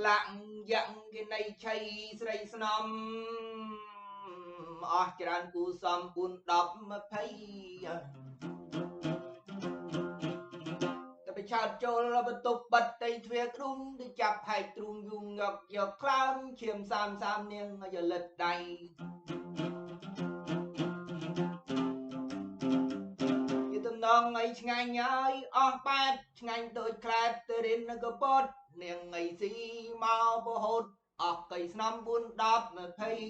lặng dặn cái này chay srei snom chran cu som bun đập mà thấyไปชาโจลบตุบัดไตเทวียกรุงได้จับให้ตรุงยุงหยอกหยอกคลำเขียมสามเนียงอย่าเล็ดใดยึดน้องไอ้ช่างย้ายออกแปดช่างตัวแคลบตัวเรียนก็ปดเนียงไอ้สีมาโบหดออกไก่สนามบุญดับมาเพย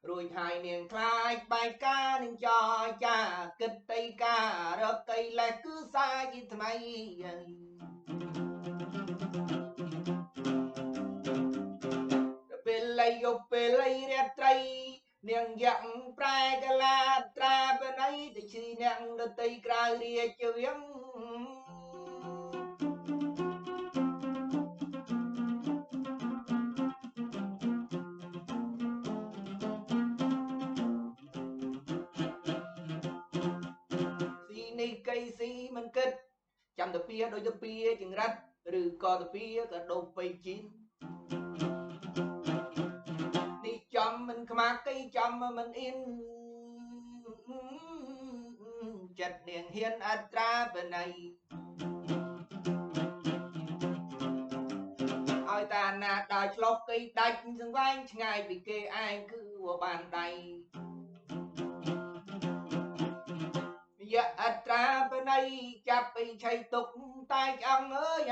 รวยหายเนียงคลายใบกาหนึ่งจอจ่ากึดไตการะไก่แหลกคือสายยิ่งทำไมเป็นไรยกเป็นไรเรียดใจเนียงยังแปรกลาตราเป็นไอแต่ชีเนียงดนตรีกลายเรียกเวียงสีนี่ไก่สีมันเกิดจำตะเปียโดยตะเปียจึงรัดหรือก็ตะเปียก็โดนไปกินนี่จำมันขมาไก่จำมันอินจัดเนียงเฮียนอัตราเป็นไงเอาตาหน้าดอยลกไก่ดัดซึ่งไว้ไงปีเกไอคือว่าบานใดอย่าอัตราเป็นไงจับไปใช้ตกตายจังเอ้ย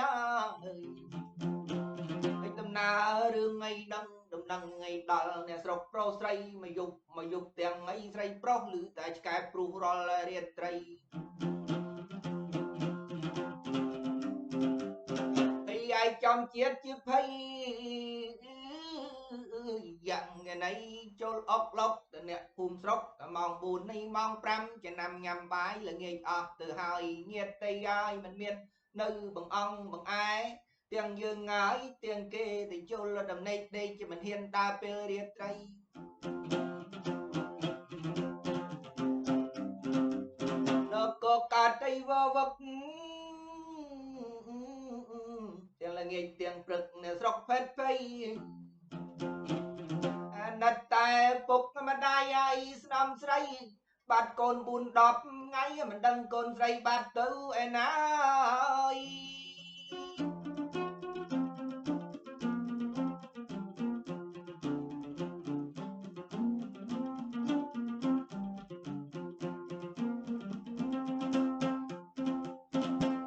ไอ้ตำนาเรื่องไงดังดำนังไงดอลเนี่ยสรบโปรไซมายุบเตียงไงไซโปรหรือแต่แกปรูรอลเรียนไตรไอ้จอมเจียดจิบให้อย่างไงไหนโจลออกล็อกแต่เนี่ยภูมิสรบมองบุญในมองปรำจะนำยำบายlà nghềออกtừ hai nhiệt tây ai mình miên nơi bằng ong bằng ai tiền dương ngái tiền kê thì cho là đầm này đây cho mình hiền ta bê riết đây nó có cả tây vô vấp tiền là nghề tiền trực nè sọc phết phâyนัดแต่ปกมาได้ไอ้สนามใส่บัดโกนบุญดอกไงมันดังโกนใส่บัดตู้ไอ้นาย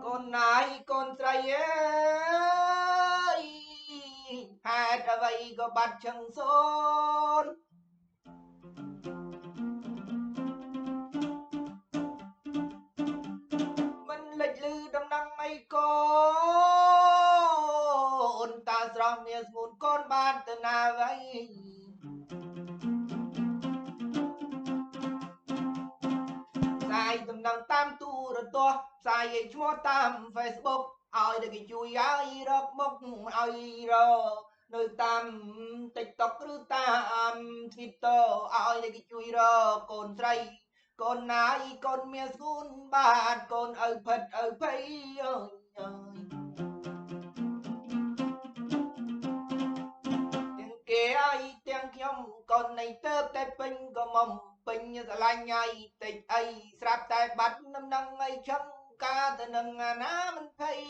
โกนนายโกนใส่หาดอะไรก็บัดชังโซนมันเล็ดลือดำนังไม่โกนตาสรองเมียสมุนโกนบานตนาไว้ใส่ดำนังตามตู้ระตัวใส่ชั่วตาม Facebook เอาเด็กช่วยย้ายรบมกเอารอnơi tam TikTokหรือตาม Twitter เอาเด็กช่วยรอโกนใส่โกนนายโกนเมียสกุลบาดโกนเพิดเพยtiếng kia tiếng khiêm con này tớp tay pin có mầm pin như là nhai tịch ấy sạp tay bắt năm năm ấy chẳng ca từ năm ngàn á mình thấy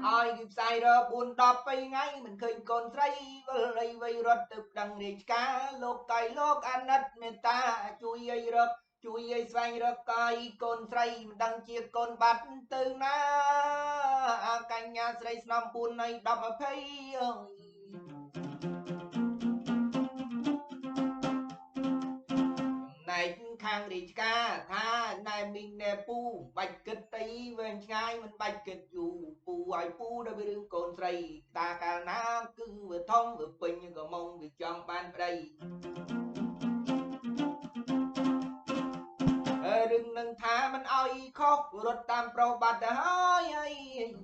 ai kịp sai ra buồn đọc bay ngay mình khơi con thấy vây vây rót tập đằng này cá lốc cày lốc ăn đất người ta chui ấy rập chui ấy xoay rập cày con thấy đằng chia con bắt từ na cành nhà xây năm buồn này đọc ở thấy này khang đi ca tha này mình nè pu bạch kịch tây về ngay mình bạch kịch dù pu ai pu đã bị đương cồn sầy ta cả ná cứ vừa thông vừa bình như có mong việc chọn ban đây đừng nâng tha mình ai khóc rồi tam pro bát hơi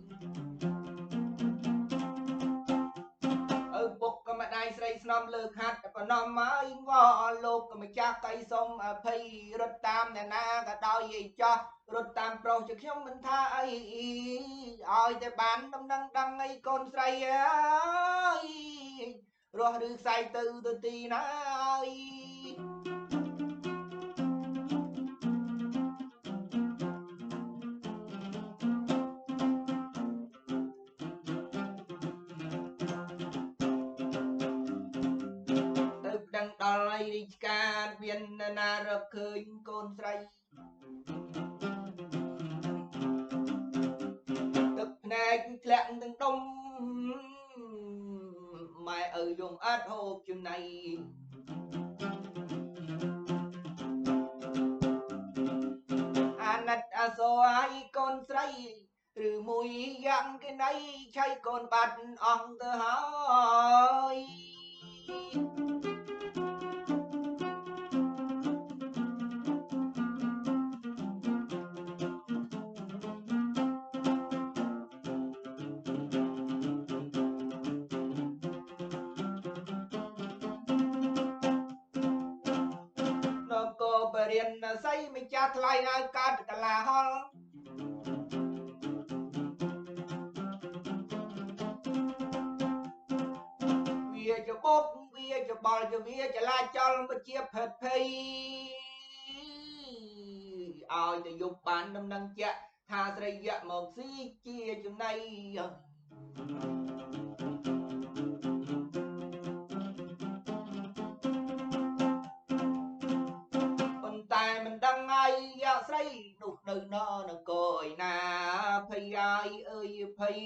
bục mà đây xây snom lơ khát ប៉ុណ្ណោះមកងលោកក៏ម្ចាស់កៃសុំអភ័យរត់តាមអ្នកណាក៏ដោយឯចោះរត់តាមប្រុសជាខ្ញុំមិនថាអីឲ្យតែបានដំណឹងដឹងអីកូនស្រីអើយរស់ឬខ្សែទៅទីណាអើយដឹងដល់ឯរាជការមានណារកឃើញកូនស្រីទឹកភ្នែកធ្លាក់ទាំងដុំម៉ែឪយំអត់ហូបចំណៃអាណិតអាសូរឲ្យកូនស្រីឬមួយយ៉ាងគេណៃឆៃកូនបាត់អស់ទៅហើយបរៀនស័យមិនចាស់ថ្លៃឲ្យកើតកលាហល់វាចបុកវាចបល់វាចលាចលមិនជាផិតភ័យឲ្យទៅយប់បានដំណឹងជាក់ថាស្រីយៈមកស៊ីជាចំណៃតែមិនដឹងឲ្យយកស្រីនោះនៅនគរឯណាភ័យអាយអើយភ័យ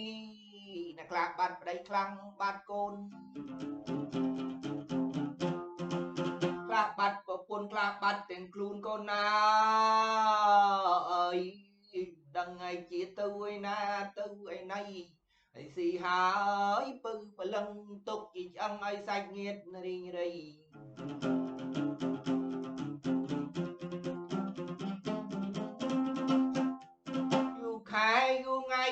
អ្នកខ្លាចបាត់ប្តីខ្លាំងបាត់កូនខ្លាចបាត់ប្រពន្ធខ្លាចបាត់ទាំងខ្លួនកូនណាអើយដឹងឲ្យជាទៅឯណាទៅឯណីហើយស៊ីហើយពឹងព្រលឹងទុកជាឆ្អឹងឲ្យសាច់ញាតរីងរៃខែយូរថ្ងៃ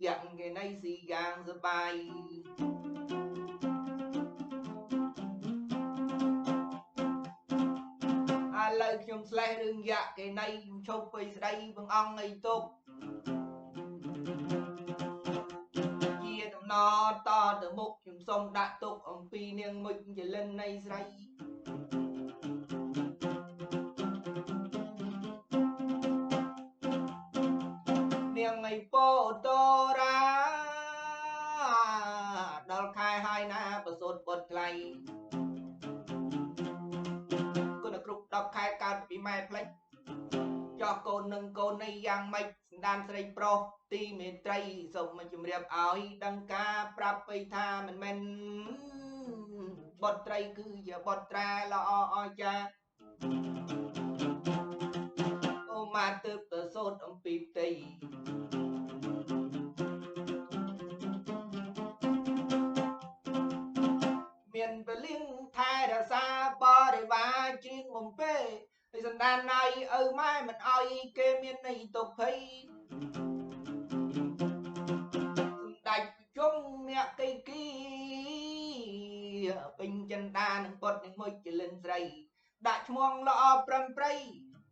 យ៉ាងគេណៃស៊ីយ៉ាងសបាយឥឡូវខ្ញុំស្លេះរឿងយ៉ាក់គេណៃឈប់ពេញស្ដីបងអង្គអីទុកជាដំណតទៅមុខខ្ញុំសុំដាក់ទុកអំពីនាងមុជចលិននៃស្រីនាងឯពោតរាដល់ខែហើយណាប្រសូតបុតថ្លៃគុណគ្រប់10ខែកើតពីម៉ែផ្លេចចោះកូននឹងកូននេះយ៉ាងម៉េចសណ្ដានស្រីប្រុសទីមេត្រីសូមមកជម្រាបឲ្យដឹងការប្រាប់បីថាមិនមែនបុត្រីគឺជាបុត្រាល្អអស្ចារ្យអូម៉ាទើបប្រសូតអំពីផ្ទៃមានពលៀងថែរក្សាបរិវារជ្រៀងបំពេហើយសណ្ដានណៃឪម៉ែមិនអោយគេមានន័យទុកភ័យសម្ដេចជុំអ្នកកៃគីពេញចិន្តានឹងបុតនឹងមួយចលិនស្រីដាក់ឈ្មោះល្អប្រឹមប្រៃ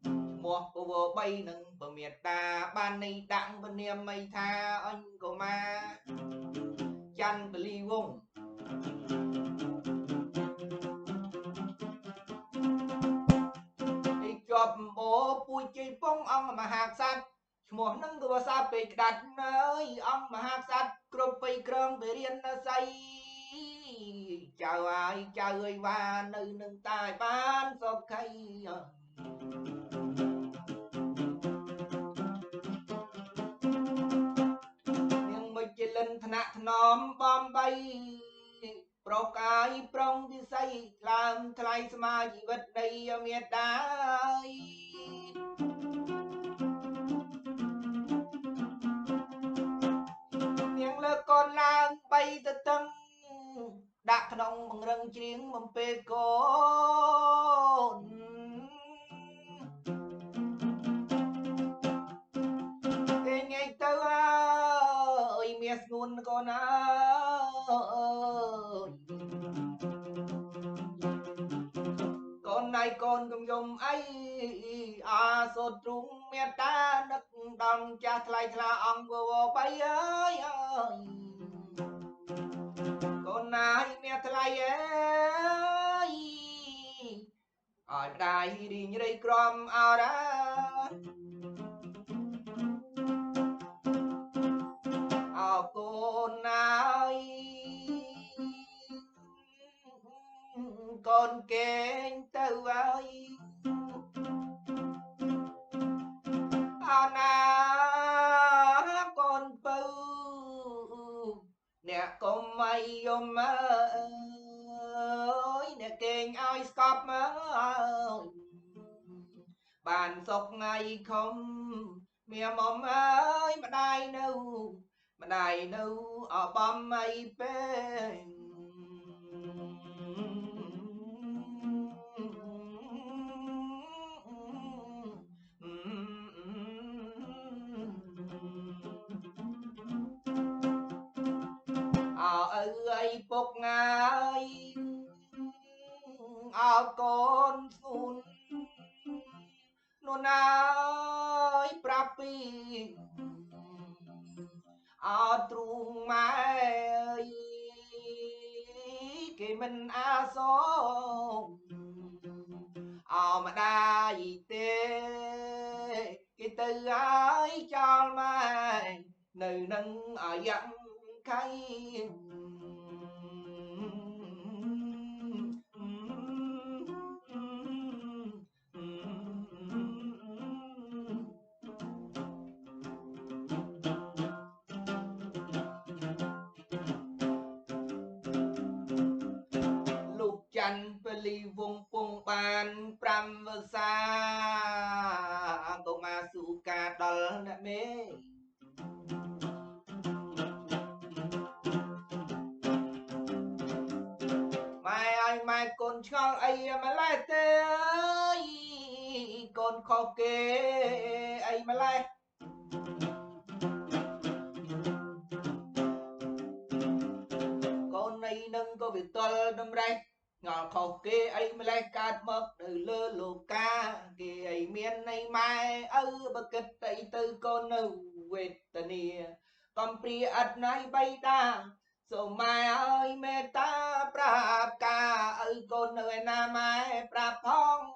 ឈ្មោះពវ3នឹងពមេតាបានន័យដាក់ពនាមអីថាអញកុមារច័ន្ទពលីវង្សជាប់បោពួយជ័យពងអង្គមហាក្សត្រឈ្មោះនឹងគឺភាសាពេកក្តាច់អើយអង្គមហាក្សត្រគ្រប់បីក្រងទៅរៀនស័យចៅហើយចៅអើយវ៉ានៅនឹងតាយបានសុខីនាងមុជលិនថ្នាក់ថ្នមបំបីប្រកាយប្រុងវិស័យថ្លើមថ្លៃស្មាជីវិតនៃមេដានាងលើកកូនឡើង3ទៅតឹងដាក់ក្នុងបង្រឹងជ្រៀងបំពេកូនគេញ៉ៃទៅអើយមាសស្ងួនកូនអើយ ai con cùng dùng ấy sốt trúng miệt ta đất đòn cha thay ông vô bay ơi con ai miệt thay ơi ở đây đi như đây crom ao đó con ơi con kén tao ơi con pư nè con mày ôm ơi nè kênh ai stop ơi bàn sọc ngày không mẹ mong ơi mà đài đâu ở bom mây bên ơi bốc ngay con xuân nôn ơi prapi trung mai cái mình số mà đai tê cái từ ai cho mai nơi nâng ở dặn khay lục chanh peli vung pung ban pram sa cô ma su ca đol nè mê mai ai mai con cho ai mà lại tê ơi con khó kê ai mà lại con này nâng có việc tuần năm đây ngọt khó kê ai mà lại cát mập từ lơ lô ca kê ai miền này mai bậc kịch tay tư con nâu quệt tà nia con pri ắt này bay ta số mai ơi mẹ ta prap ca con ơi na mai prap phong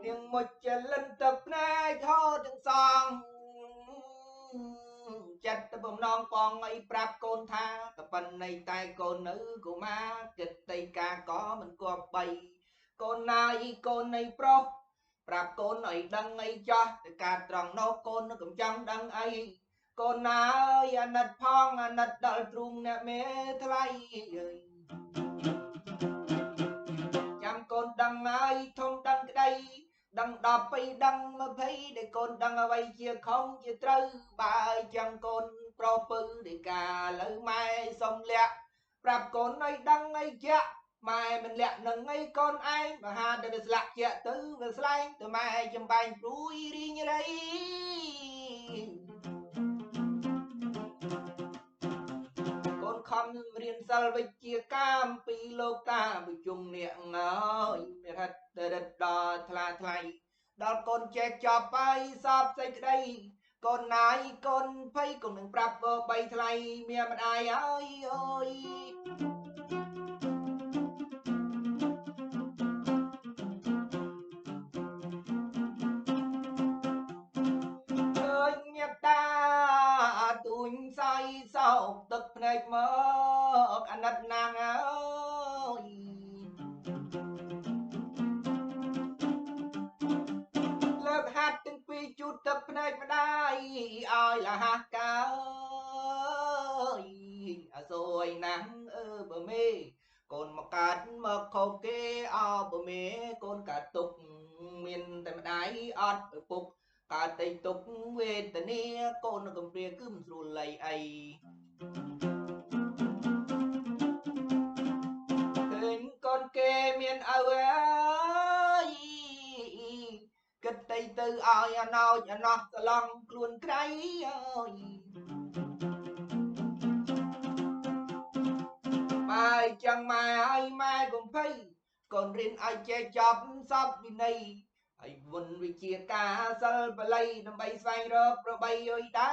tiếng một chân lần tập này thô từng song chặt bầm non con ấy prap con tha tập phần này tay con nữ của má kịch tây ca có mình có bay con này pro prap con ấy đăng ấy cho cả tròn nó con nó cũng chẳng đăng ấy con ơi anh nặt phong anh nặt đợi trung nè mẹ thay chăm con đăng ai thông đăng cái đây đăng đọc bay đăng mà thấy để con đăng ở bay chia không chia trâu bài chăm con proper để cả lời mai xong lẹ prap con ấy đăng ấy chạ mai mình lẹ nâng ấy con ai mà ha để lạc chạ tứ về slide từ mai chăm bài rui đi như đây con không riêng sal với chia cam pi lô ta bị chung miệng ơi thật đất đò thay đó con che cho bay sắp xây đây con ai con thấy con đừng prap vô bay thay mẹ mình ai ơi ơi nhạc ta tụi say sao tức này mơ anh đất nàng ơi lớp hát từng quy chút tập này mà đây ai là hát ca ơi rồi nắng bờ mê còn một cát mà khâu kê bờ mê con cả tục miền tại mà đáy ọt ở phục កើតតែទុកវេទនាកូនកំព្រាគឺមិនស្រួលលៃអីឃើញកូនគេមានឪអើយគិតទៅឲ្យអណោចអណោះច្រឡំខ្លួនក្រៃអើយបើចឹងម៉ែឲ្យម៉ែកុំភ័យកូនរៀនឲ្យចេះចប់សពវិន័យហើយវុនវិជាការសិលបល័យដើម្បីស្វែងរកប្របីអុយតា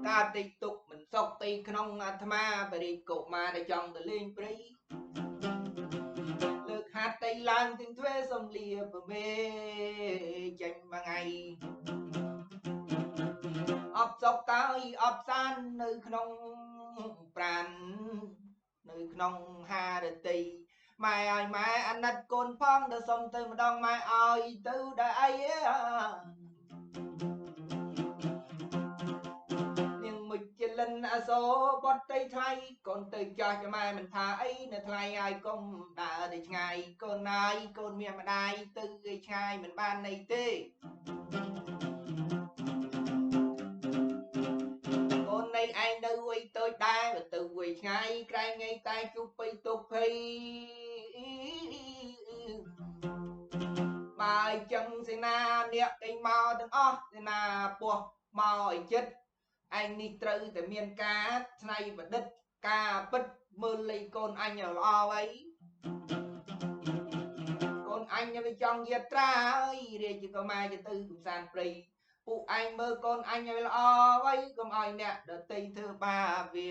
ការតិចទុកមិនសុខទីក្នុងអាត្មាបរិកុមារដែលចង់ទៅលេងព្រៃលើកហាត់ទៅឡើងទាំងទ្វេសំលាប្រមេចេញមួយថ្ងៃអបសុកតើយអបសាននៅក្នុងប្រាននៅក្នុងហារតីម៉ែឲ្យម៉ែអាណិតកូនផងដល់សុំទៅម្ដងម៉ែឲ្យទៅដល់អីនាងមុជជលិនអសូរបតទៅថ្លៃកូនទៅចាស់ចម៉ែមិនថាអីនៅថ្លៃឲ្យកុំដើរទៅឆ្ងាយកូនណាយកូនមានម្ដាយទៅឯឆ្ងាយមិនបានន័យទេឯងនៅវ័យតូចដែរទៅវ័យឆ្ងាយក្រែងងៃតែជួបបីទុកភ័យបើចឹងសេនាអ្នកឯងមកទាំងអស់សេនាពោះមកឲ្យចិត្តឯងនេះត្រូវតែមានការឆ្នៃប្រឌិតការពិតមើលលេខកូនអញល្អអីកូនអញវាចង់យាត្រាអើយរាជកុមារទៅកំសាន្តព្រៃពួកឯងមើលកូនអញឲ្យល្អໄວកុំឲ្យអ្នកដទៃធ្វើបាបវា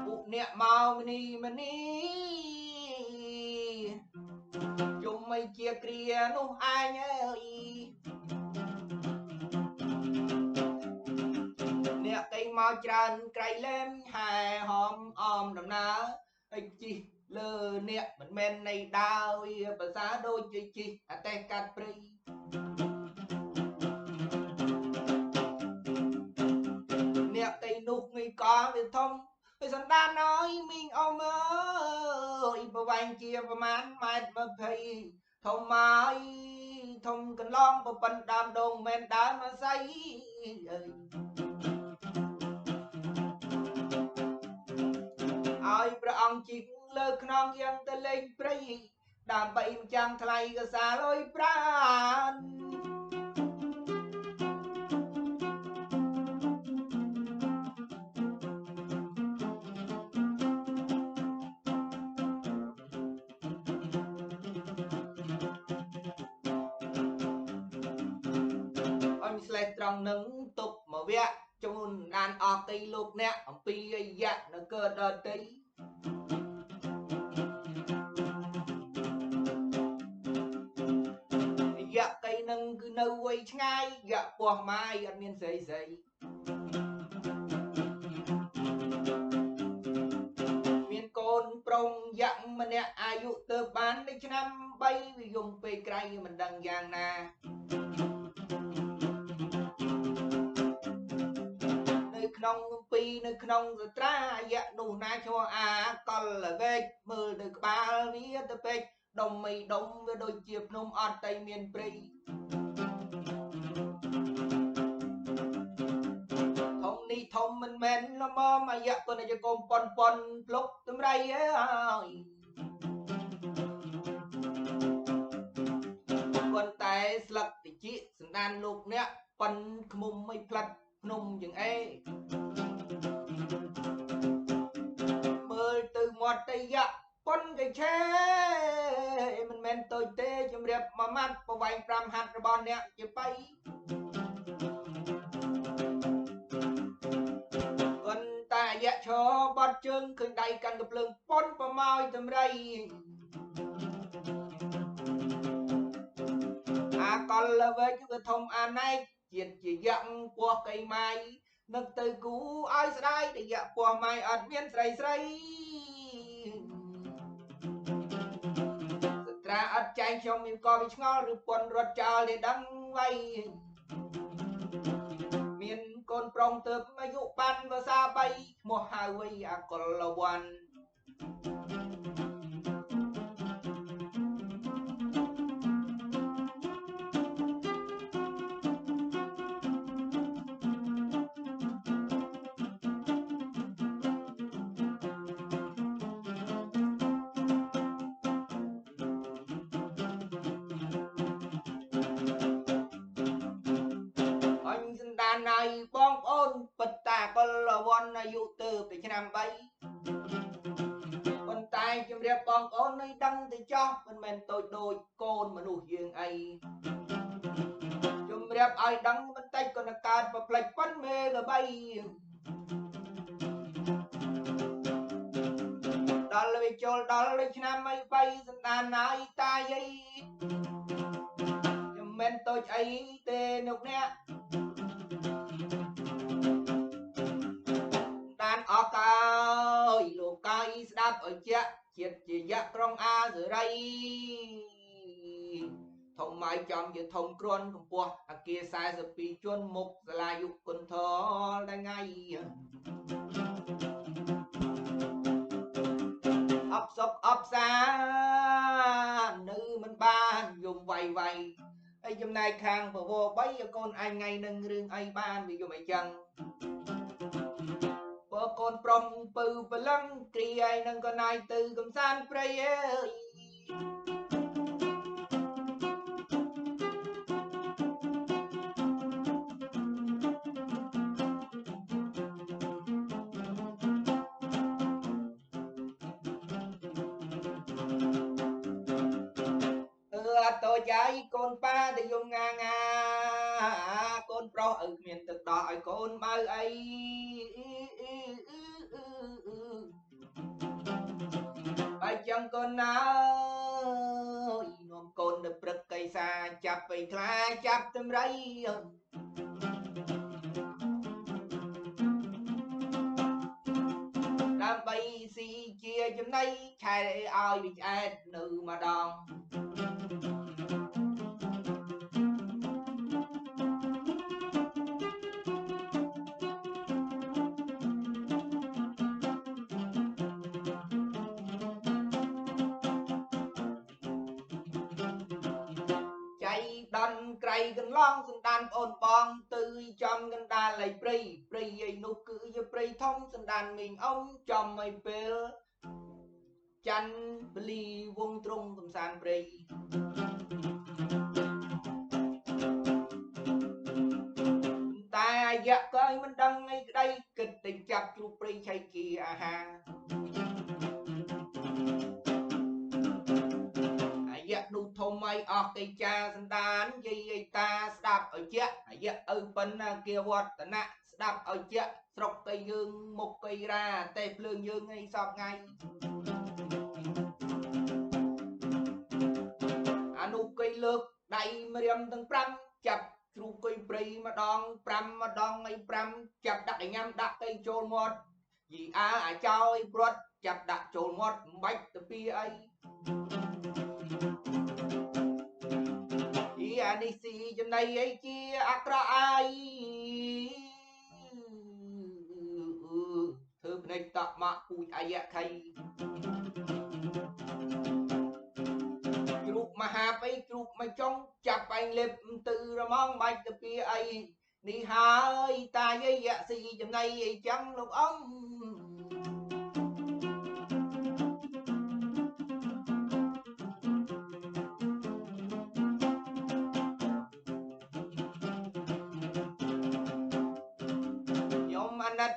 ពួកអ្នកមកម្នីជុំមិនជាគ្រានោះអញអើយអ្នកឯងមកច្រើនក្រៃលែមហែហមអមដំណើរឲ្យជីលើអ្នកមិនមែននៃដាវវាភាសាដូចជាជីអតេកាត់ព្រៃអ្នកឯនោះងីកវាធំវាសណ្ដានអើយមីងអមអើយប្រវែងជាប្រមាណម៉ែត្រ20ធំមកធំកន្លងប្រពន្ធដើមដងមិនដើមអាស័យអើយឲ្យព្រះអង្គជីកលើខ្នងយ៉ាងទៅលេងព្រៃដើម្បីចាំថ្លៃកសាលអើយប្រានអញស្លេះត្រង់នឹងទុកមកវគ្គជូនដានអស់ទីលោកអ្នកអំពីអយៈនៅកើតដតីយៈកៃនឹងគឺនៅវ័យឆ្ងាយយៈពោះម៉ាយអត់មានស្រីស្រីមានកូនប្រុងយៈម្នាក់អាយុទៅបាន1ឆ្នាំ3វាយំពេកក្រៃមិនដឹងយ៉ាងណាក្នុងពីនៅក្នុងសត្រាយៈនោះណាឈ្មោះអាកលវេកមើលទៅក្បាលវាទៅពេកដុំមីដុំវាដូចជាភ្នំអត់តែមានព្រៃធំនេះធំមិនមែនល្មមអាយៈគុណជាកុំប៉ុនភ្លុកតម្រៃអើយប៉ុន្តែស្លឹកតិចសណ្ដានលោកអ្នកប៉ុនខ្មុំមិនផ្លាត់ភ្នំយ៉ាងអេមើលទៅមាត់តយៈប៉ុនកឆេមិនមែនតូចទេជំរាបមួយម៉ាត់ប្រវែង5ហាត់របស់អ្នកជាបៃប៉ុន្តែយៈឈរបត់ជើងឃើញដៃកាន់កភ្លើងប៉ុនប្រម៉ោយតម្រៃអាកលវេកវាធំអាណែកជាតិជាយៈពោះកៃម៉ាយនឹកទៅគូឲ្យស្ដាយតែយៈពោះម៉ាយអត់មានស្រីស្រី ra ắt chanh trong miền co bị ngó rực quần ruột trào để đăng vay miền côn prong tớp mà dụ ban và xa bay một hai quay à còn là quan đàn này bong ôn bật tà con là von là dụ từ từ năm bay con tay chim riệp bong ôn nơi đăng từ cho mình men tôi đôi con mà nụ hiền ấy chim riệp ai đăng mình tay con là cát và plek bắn mê là bay đó là vì cho đó là năm mấy bay đàn này ta dây chim men tôi ấy tên nục nè đàn ở cao lục cao đáp ở chợ chiết chỉ giác trong a dưới đây thông mai chom như thông kron của qua kia sai giờ pi chuôn mục là dục quân thọ đang ngay ấp sốc ấp xa nữ mình ban dùng vầy vầy ấy hôm nay khang vừa vô bấy con anh ngay nâng rương ai ban vì vô mày chăng vợ con prom bự và lăng kỳ ai nâng con ai từ cầm san prey ơi tôi chạy con ba thì dùng nga nga con pro ở miền thực đỏ con mơ ấy bài chân con áo nôm con được bực cây xa chập về thla chập tâm rây đam bay xì chia chấm nay khai ai bị ai nữ mà đòn đàn cây gần long sân đàn ôn bong tươi trong gần đàn lấy prey prey ấy nụ cứ như prey thông sân đàn mình ông trong mây bê chăn bli vung trung cầm sàn prey ta dạ coi mình đăng ngay đây kịch tình chập chu prey chay kia ha nụ thô mây ở cây cha sân đàn dây ta đạp ở chợ ở bên kia vọt nè đạp ở chợ sọc cây dương một cây ra tép lương dương ngay sọc ngay nụ cây lược đầy mà riêng từng pram chập nụ cây prey mà đong ngay pram chập đặt để nhắm đặt cây trôn một vì cho brot chập đặt trôn một bách từ pi ấy đi xì trong này ấy chia akra ai thơm này tạ mạ cùi ai khay chụp mà hạp ấy chụp mà trong chạp anh lệp từ ra mong bạch từ phía ấy đi hai ta với dạ xì trong này ấy chẳng lúc ông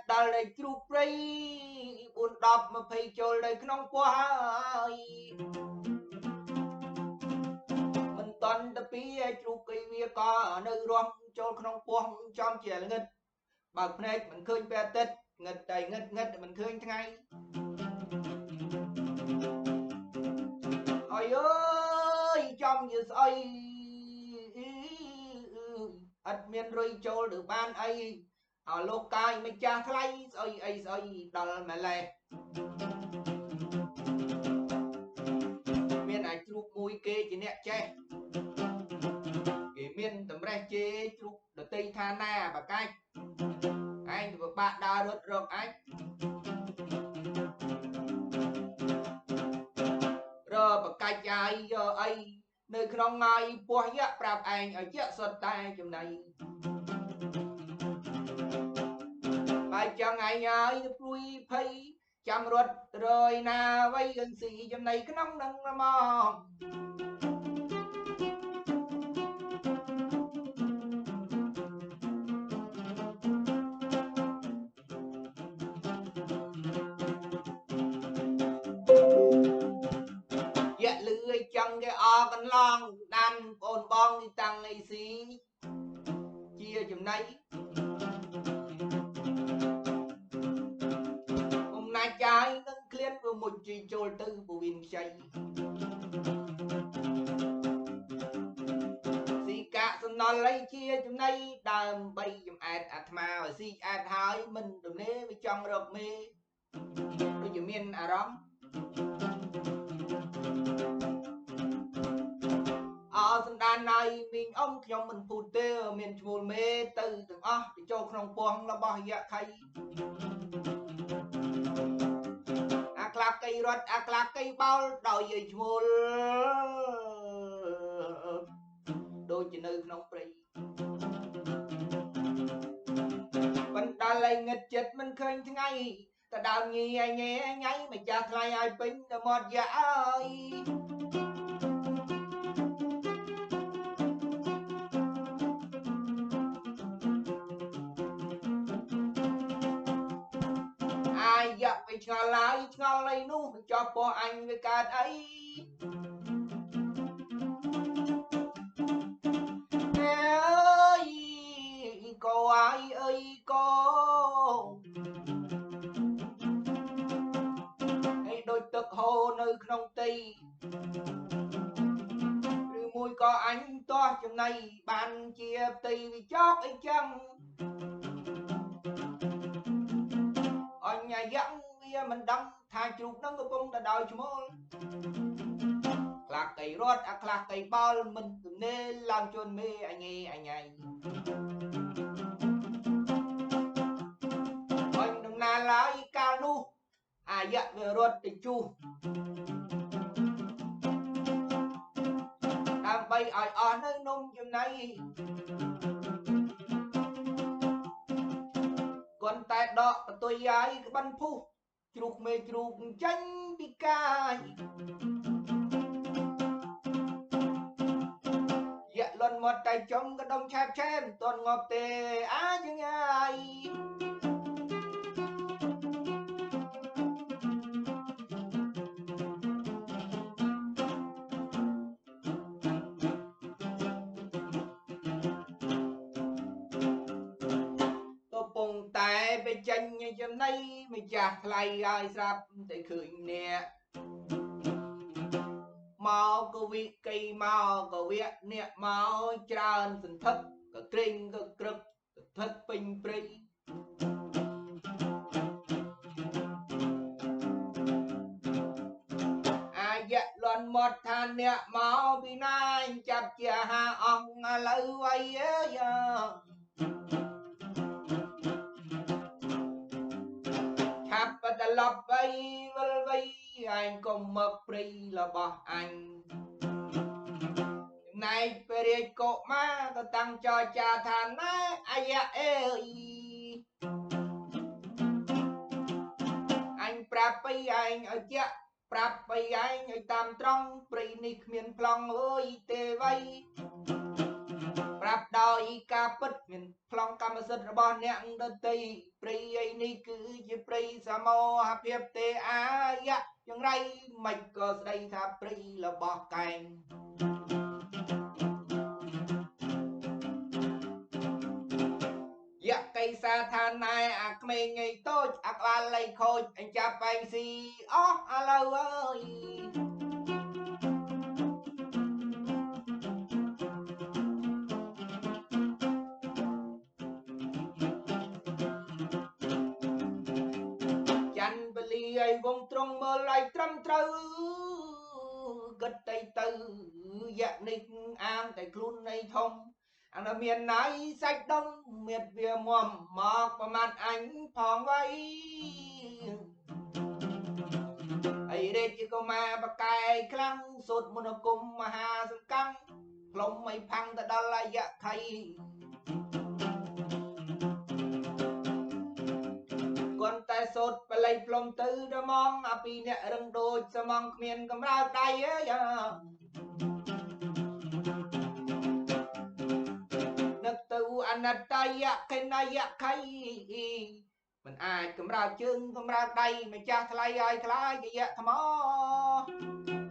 ta lấy chụp prey buồn đọc mà phải chơi lấy không quá mình toàn tập pi chụp cây vía có nơi rong cho không quá trong chỉ là nghịch bạc này mình khơi pe tết nghịch đầy nghịch mình khơi ngay ôi ơi trong như soi admin rồi cho được ban ấy lô cai mấy cha thay ơi đal mà lẹ miền này chụp mùi ជួយគេជាអ្នកចេះគេមានតម្រេះជេរជ្រុកដតីថាណាបកាច់ឯងទៅពិបាកដើររត់រកអាចរបកាច់អាយយកអីនៅក្នុងងាយពោះយៈប្រាប់ឯងឲ្យជាក់សុទ្ធតែចំណៃហើយចង់ឯងហើយទៅព្រួយភ័យចាំរត់រយណាវ័យនឹងស៊ីចំណៃក្នុងនឹងមកយ៉ាលឺឲ្យចឹងគេអកន្លងដានបងបងទីតាំងអីស៊ីជាចំណៃអំណាចចាយនឹងឃ្លានព្រមុជជីចូលទៅពវិនខ្ចីស៊ីកាសំណល់អីជាចំណៃដើម្បីចំអែតអាត្មាឲ្យស៊ីឆ្អែតហើយមិនទំនេរវាចង់រកមេដូចជាមានអារម្មណ៍អសំដានណៃមីងអ៊ំខ្ញុំមិនពូតទេមានឈ្មោះមេទៅទាំងអស់ទៅចូលក្នុងពងរបស់យៈខៃអាក្លាកៃរត់អាក្លាកៃបោលដោយយាយឈ្មោះដូចជានៅក្នុងព្រៃបណ្ដាលឯងឹតចិត្តមិនឃើញថ្ងៃតដើមញីឯងញ៉ៃម្ចាស់ថ្លៃឲ្យពេញទៅមាត់យ៉ាអើយអាយយ៉ាប់ទៅឆ្ងល់ហើយឆ្ងល់អីនោះចោះពោះអញវាកើតអីកូអាយអើយកូហើយដូចទឹកហូរនៅក្នុងទីឬមួយក៏អញទាស់ចំណៃបានជាផ្ទៃវិចោកអីចឹងអញអាយ៉ាងវាមិនដឹងថាជ្រូកនឹងកំពុងតែដោយឈ្មោលខ្លះកៃរត់អាខ្លះកៃបោលមិនទំនេរឡើងជន់មេអញឯអញឯងអញដំណើរឡើយកាលនោះអាយៈវារត់ទៅជួសដើម្បីឲ្យអស់នៅនំចំណៃគាត់តែដកបន្ទុយយាយក្បិនភុះជ្រូកមេជ្រូកចាញ់ពីកាយយ៉ាក់លន់មាត់តែចំក៏ដុំឆែបឆែបមិនទាន់ងាប់ទេអាចងាយតែបេចេញចំណៃម្ចាស់ថ្លៃឲ្យស្រាប់តែឃើញអ្នកមកក៏វិកៃមកក៏វៈអ្នកមកច្រើនសន្ធឹកក៏ក្រេងក៏ក្រឹកសន្ធឹកពេញព្រៃអាយៈលន់មាត់ថាអ្នកមកពីណាចាប់ជាហាអង្គឥឡូវអីអើយបត្រឡប់វៃវិលវៃឯងកុំមកព្រៃរបស់អញចំណែកព្រះរាជកុមារក៏តាំងចរចាថាណែអាយ៉ាអេអញប្រាប់ពីឯងឲ្យជាក់ប្រាប់ពីឯងឲ្យតាមត្រង់ព្រៃនេះគ្មានប្លង់អើយទេវៃប្រាប់ដោយការពិតមានប្លង់កម្មសិទ្ធិរបស់អ្នកដតីព្រៃឯនេះគឺជាព្រៃសមោហភាពទេអាយៈយ៉ាងไรមិនក៏ស្ដីថាព្រៃរបស់កែងយៈកៃសាថាណែអាក្មេងងៃតូចអាក្បាលលៃខូចអញចាប់បែងស៊ីអស់ឥឡូវអើយឲ្យវងត្រង់មើលឲ្យត្រឹមត្រូវគិតទៅ ខ្លួននៃធំអានមានណៃសាច់ដុំមានវាមមមកប្រមាថអញផងវៃអីរេជកុមារបកែខ្លាំងសូត្រមន្តគុំមហាសង្កាំផ្លុំមិនផាំងទៅដល់អាយៈខៃគាត់តែសូត្របល័យផ្លុំទៅដល់มองអាពីអ្នករឹងដូចសមងគ្មានកំរើកដៃអើយនឹកទៅអនត្តយៈកិនយៈខៃមិនអាចកំរើកជើងកំរើកដៃម្ចាស់ថ្លៃឲ្យខ្លាយយៈថ្ម